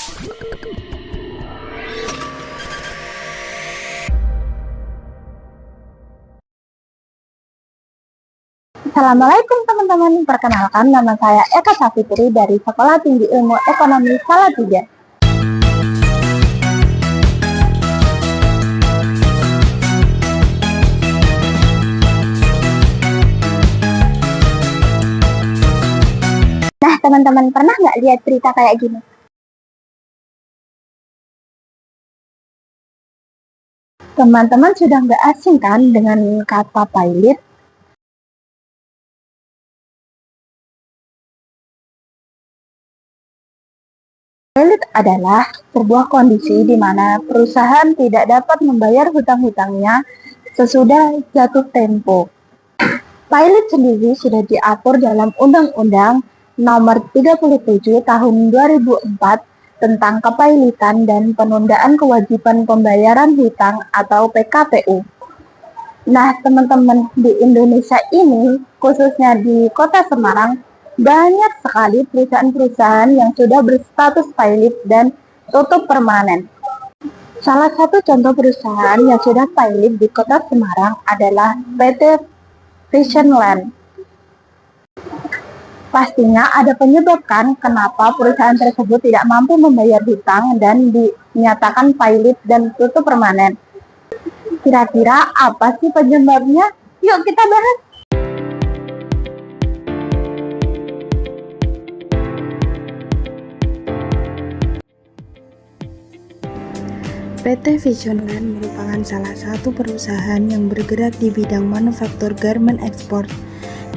Assalamualaikum teman-teman, perkenalkan nama saya Eka Safitri dari Sekolah Tinggi Ilmu Ekonomi Salatiga. Nah teman-teman, pernah nggak lihat berita kayak gini? Teman-teman sudah nggak asing kan dengan kata pilot? Pilot adalah sebuah kondisi di mana perusahaan tidak dapat membayar hutang-hutangnya sesudah jatuh tempo. Pilot sendiri sudah diatur dalam Undang-Undang Nomor 37 Tahun 2004 tentang kepailitan dan penundaan kewajiban pembayaran hutang atau PKPU. Nah, teman-teman, di Indonesia ini, khususnya di Kota Semarang, banyak sekali perusahaan-perusahaan yang sudah berstatus pilot dan tutup permanen. Salah satu contoh perusahaan yang sudah pilot di Kota Semarang adalah PT Visionland. Pastinya ada penyebab kan kenapa perusahaan tersebut tidak mampu membayar hutang dan dinyatakan pilot dan tutup permanen. Kira-kira apa sih penyebabnya? Yuk kita bahas. PT Visionland merupakan salah satu perusahaan yang bergerak di bidang manufaktur garmen ekspor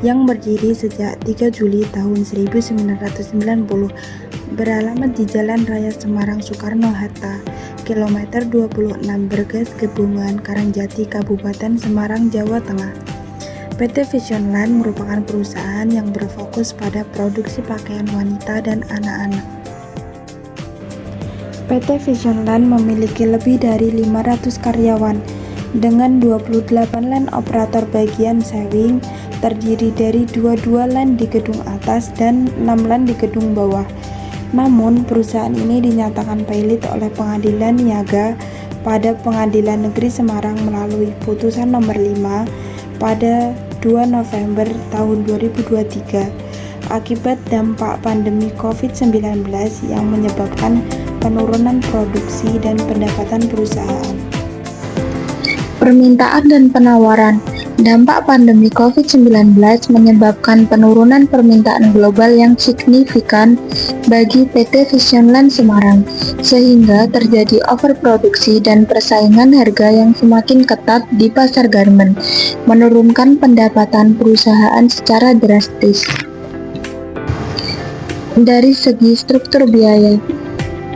yang berdiri sejak 3 Juli tahun 1990, beralamat di Jalan Raya Semarang Soekarno-Hatta, kilometer 26 Bergas Gebungan, Karangjati, Kabupaten Semarang, Jawa Tengah. PT Visionland merupakan perusahaan yang berfokus pada produksi pakaian wanita dan anak-anak. PT Visionland memiliki lebih dari 500 karyawan dengan 28 line operator bagian sewing, terdiri dari 22 line di gedung atas dan 6 line di gedung bawah. Namun, perusahaan ini dinyatakan pilot oleh Pengadilan Niaga pada Pengadilan Negeri Semarang melalui putusan nomor 5 pada 2 November tahun 2023 akibat dampak pandemi COVID-19 yang menyebabkan penurunan produksi dan pendapatan perusahaan. Permintaan dan penawaran. Dampak pandemi COVID-19 menyebabkan penurunan permintaan global yang signifikan bagi PT Visionland Semarang, sehingga terjadi overproduksi dan persaingan harga yang semakin ketat di pasar garmen, menurunkan pendapatan perusahaan secara drastis. Dari segi struktur biaya,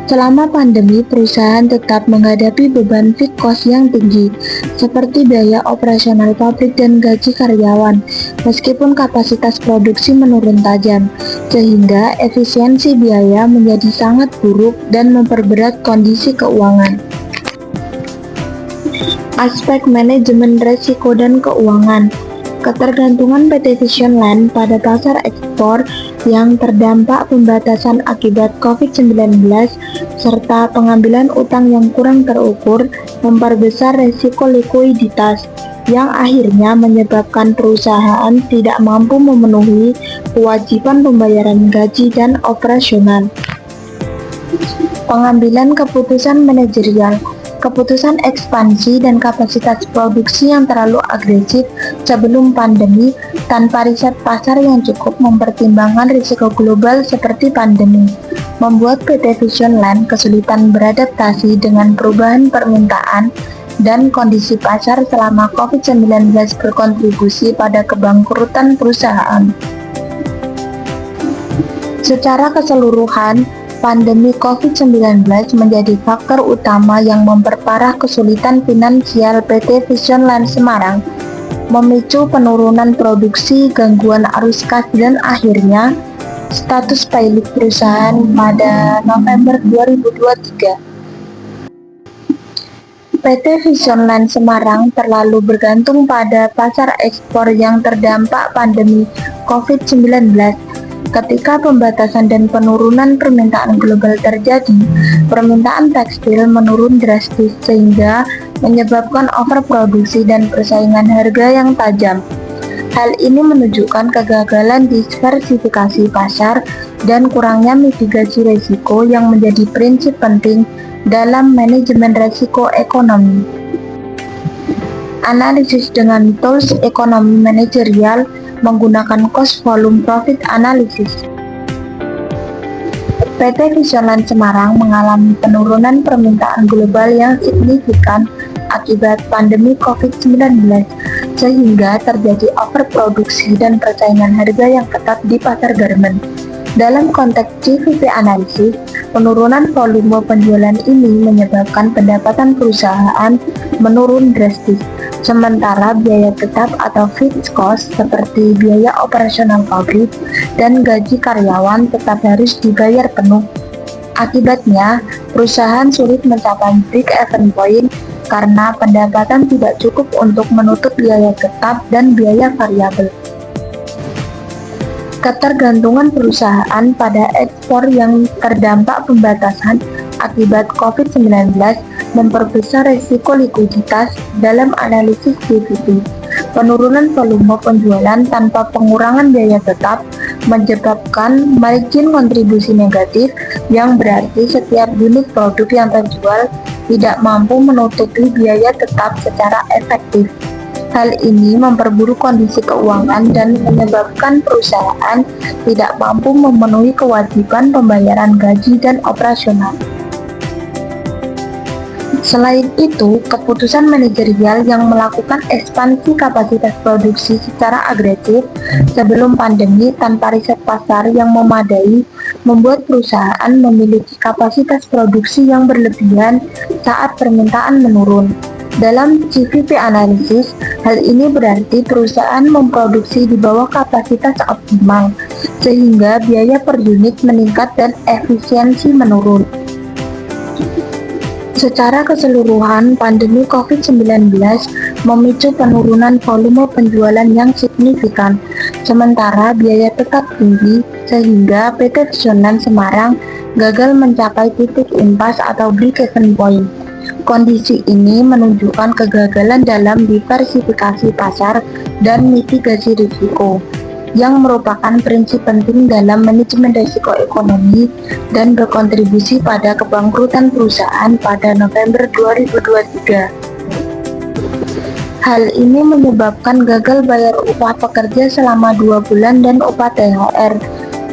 selama pandemi, perusahaan tetap menghadapi beban fixed cost yang tinggi, seperti biaya operasional pabrik dan gaji karyawan, meskipun kapasitas produksi menurun tajam, sehingga efisiensi biaya menjadi sangat buruk dan memperberat kondisi keuangan. Aspek manajemen resiko dan keuangan. Ketergantungan PT Visionland pada pasar ekspor yang terdampak pembatasan akibat COVID-19 serta pengambilan utang yang kurang terukur memperbesar resiko likuiditas yang akhirnya menyebabkan perusahaan tidak mampu memenuhi kewajiban pembayaran gaji dan operasional. Pengambilan keputusan manajerial. Keputusan ekspansi dan kapasitas produksi yang terlalu agresif sebelum pandemi tanpa riset pasar yang cukup mempertimbangkan risiko global seperti pandemi, membuat PT Visionland kesulitan beradaptasi dengan perubahan permintaan dan kondisi pasar selama COVID-19 berkontribusi pada kebangkrutan perusahaan. Secara keseluruhan, pandemi COVID-19 menjadi faktor utama yang memperparah kesulitan finansial PT Visionland Semarang, memicu penurunan produksi, gangguan arus kas, dan akhirnya status pilot perusahaan pada November 2023. PT Visionland Semarang terlalu bergantung pada pasar ekspor yang terdampak pandemi COVID-19, Ketika pembatasan dan penurunan permintaan global terjadi, permintaan tekstil menurun drastis sehingga menyebabkan overproduksi dan persaingan harga yang tajam. Hal ini menunjukkan kegagalan diversifikasi pasar dan kurangnya mitigasi risiko yang menjadi prinsip penting dalam manajemen risiko ekonomi. Analisis dengan tools ekonomi manajerial menggunakan cost volume profit analysis. PT Visioland Semarang mengalami penurunan permintaan global yang signifikan akibat pandemi COVID-19, sehingga terjadi overproduksi dan persaingan harga yang ketat di pasar garmen. Dalam konteks GVP analisis, penurunan volume penjualan ini menyebabkan pendapatan perusahaan menurun drastis, sementara biaya tetap atau fixed cost seperti biaya operasional pabrik dan gaji karyawan tetap harus dibayar penuh. Akibatnya, perusahaan sulit mencapai break-even point karena pendapatan tidak cukup untuk menutup biaya tetap dan biaya variabel. Ketergantungan perusahaan pada ekspor yang terdampak pembatasan akibat COVID-19 memperbesar risiko likuiditas dalam analisis GVP. Penurunan volume penjualan tanpa pengurangan biaya tetap menyebabkan margin kontribusi negatif, yang berarti setiap unit produk yang terjual tidak mampu menutupi biaya tetap secara efektif. Hal ini memperburuk kondisi keuangan dan menyebabkan perusahaan tidak mampu memenuhi kewajiban pembayaran gaji dan operasional. Selain itu, keputusan manajerial yang melakukan ekspansi kapasitas produksi secara agresif sebelum pandemi tanpa riset pasar yang memadai membuat perusahaan memiliki kapasitas produksi yang berlebihan saat permintaan menurun. Dalam GVP analisis, hal ini berarti perusahaan memproduksi di bawah kapasitas optimal, sehingga biaya per unit meningkat dan efisiensi menurun. Secara keseluruhan, pandemi COVID-19 memicu penurunan volume penjualan yang signifikan, sementara biaya tetap tinggi, sehingga PT Visioland Semarang gagal mencapai titik impas atau break-even point. Kondisi ini menunjukkan kegagalan dalam diversifikasi pasar dan mitigasi risiko, yang merupakan prinsip penting dalam manajemen risiko ekonomi dan berkontribusi pada kebangkrutan perusahaan pada November 2023. Hal ini menyebabkan gagal bayar upah pekerja selama 2 bulan dan upah THR,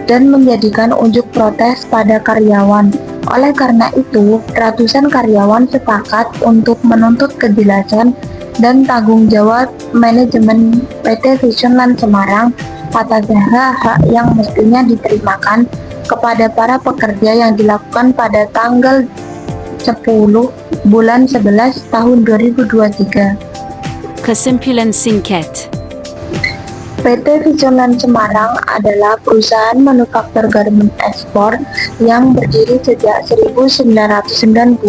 dan menjadikan unjuk protes pada karyawan. Oleh karena itu, ratusan karyawan sepakat untuk menuntut kejelasan dan tanggung jawab manajemen PT Visioland Semarang atas hak yang mestinya diterimakan kepada para pekerja yang dilakukan pada tanggal 10 bulan 11 tahun 2023. Kesimpulan singkat. PT Visioland Semarang adalah perusahaan manufaktur garmen ekspor yang berdiri sejak 1990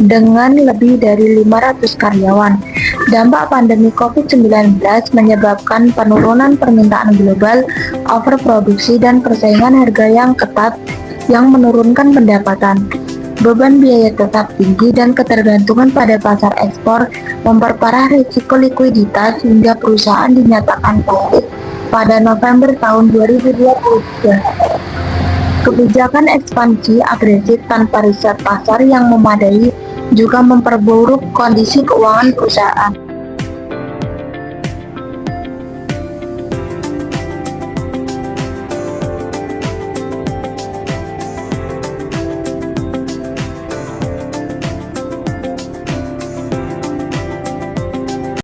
dengan lebih dari 500 karyawan. Dampak pandemi COVID-19 menyebabkan penurunan permintaan global, overproduksi, dan persaingan harga yang ketat yang menurunkan pendapatan. Beban biaya tetap tinggi dan ketergantungan pada pasar ekspor memperparah risiko likuiditas hingga perusahaan dinyatakan bangkrut pada November tahun 2023. Kebijakan ekspansi agresif tanpa riset pasar yang memadai juga memperburuk kondisi keuangan perusahaan.